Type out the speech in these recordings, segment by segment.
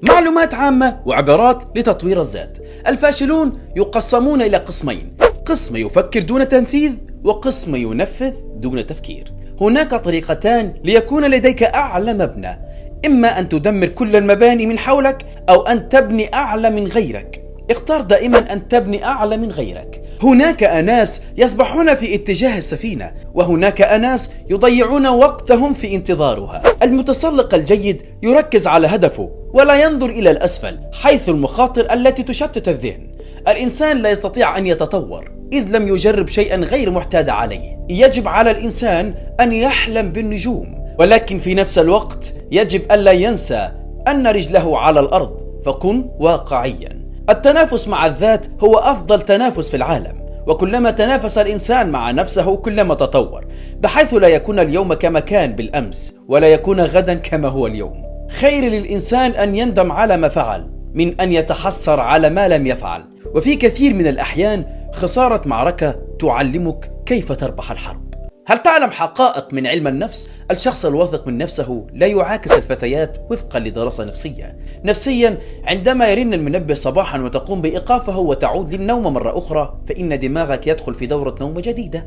معلومات عامة وعبارات لتطوير الذات. الفاشلون يقسمون إلى قسمين: قسم يفكر دون تنفيذ، وقسم ينفذ دون تفكير. هناك طريقتان ليكون لديك أعلى مبنى: إما أن تدمر كل المباني من حولك، أو أن تبني أعلى من غيرك. اختار دائما أن تبني أعلى من غيرك. هناك أناس يسبحون في اتجاه السفينة، وهناك أناس يضيعون وقتهم في انتظارها. المتسلق الجيد يركز على هدفه ولا ينظر إلى الأسفل حيث المخاطر التي تشتت الذهن. الإنسان لا يستطيع أن يتطور إذ لم يجرب شيئا غير معتاد عليه. يجب على الإنسان أن يحلم بالنجوم، ولكن في نفس الوقت يجب ألا ينسى أن رجله على الأرض، فكن واقعيا. التنافس مع الذات هو أفضل تنافس في العالم، وكلما تنافس الإنسان مع نفسه كلما تطور، بحيث لا يكون اليوم كما كان بالأمس، ولا يكون غدا كما هو اليوم. خير للإنسان أن يندم على ما فعل من أن يتحسر على ما لم يفعل. وفي كثير من الأحيان خسارة معركة تعلمك كيف تربح الحرب. هل تعلم حقائق من علم النفس؟ الشخص الواثق من نفسه لا يعاكس الفتيات وفقا لدراسة نفسية. نفسيا، عندما يرن المنبه صباحا وتقوم بإيقافه وتعود للنوم مرة أخرى، فإن دماغك يدخل في دورة نوم جديدة.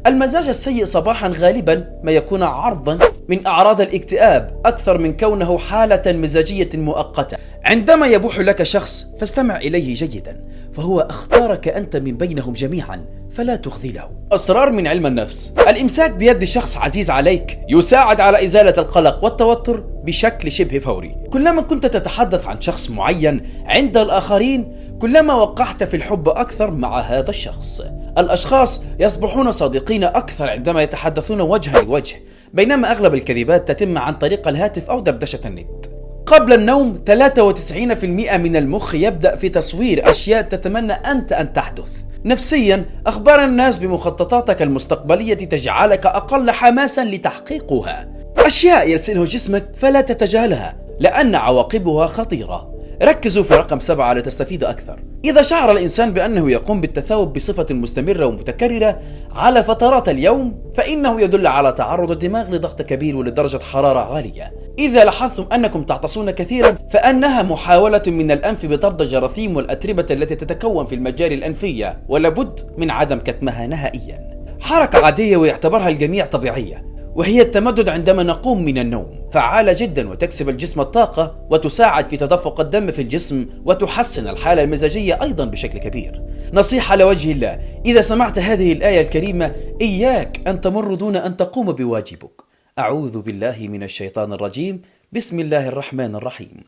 المزاج السيء صباحا غالبا ما يكون عرضا من أعراض الاكتئاب أكثر من كونه حالة مزاجية مؤقتة. عندما يبوح لك شخص فاستمع إليه جيدا، فهو اختارك أنت من بينهم جميعا، فلا تخذله. أسرار من علم النفس. الإمساك بيد شخص عزيز عليك يساعد على إزالة القلق والتوتر بشكل شبه فوري. كلما كنت تتحدث عن شخص معين عند الآخرين، كلما وقعت في الحب أكثر مع هذا الشخص. الأشخاص يصبحون صادقين أكثر عندما يتحدثون وجها لوجه، بينما أغلب الكذبات تتم عن طريق الهاتف أو دردشة النت. قبل النوم 93% من المخ يبدأ في تصوير أشياء تتمنى أنت أن تحدث. نفسيا، أخبار الناس بمخططاتك المستقبلية تجعلك أقل حماسا لتحقيقها. أشياء يرسلها جسمك فلا تتجاهلها لأن عواقبها خطيرة. ركزوا في رقم 7 لتستفيد أكثر. إذا شعر الإنسان بأنه يقوم بالتثاؤب بصفة مستمرة ومتكررة على فترات اليوم، فإنه يدل على تعرض الدماغ لضغط كبير ولدرجة حرارة عالية. إذا لاحظتم أنكم تعطسون كثيرا، فأنها محاولة من الأنف بطرد الجراثيم والأتربة التي تتكون في المجاري الأنفية، ولابد من عدم كتمها نهائيا. حركة عادية ويعتبرها الجميع طبيعية، وهي التمدد عندما نقوم من النوم. فعالة جدا وتكسب الجسم الطاقة وتساعد في تدفق الدم في الجسم وتحسن الحالة المزاجية أيضا بشكل كبير. نصيحة لوجه الله: إذا سمعت هذه الآية الكريمة إياك أن تمر دون أن تقوم بواجبك. أعوذ بالله من الشيطان الرجيم. بسم الله الرحمن الرحيم.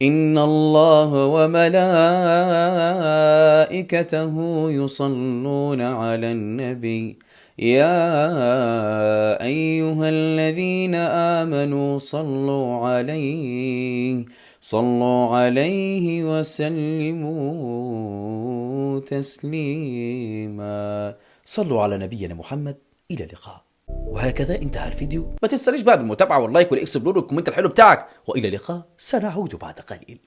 إن الله وملائكته يصلون على النبي يا أيها الذين آمنوا صلوا عليه وسلموا تسليما. صلوا على نبينا محمد. إلى اللقاء. وهكذا انتهى الفيديو. ما تنساش بقى بالمتابعة واللايك والإكسبلور والكومنت الحلو بتاعك، وإلى اللقاء. سنعود بعد قليل.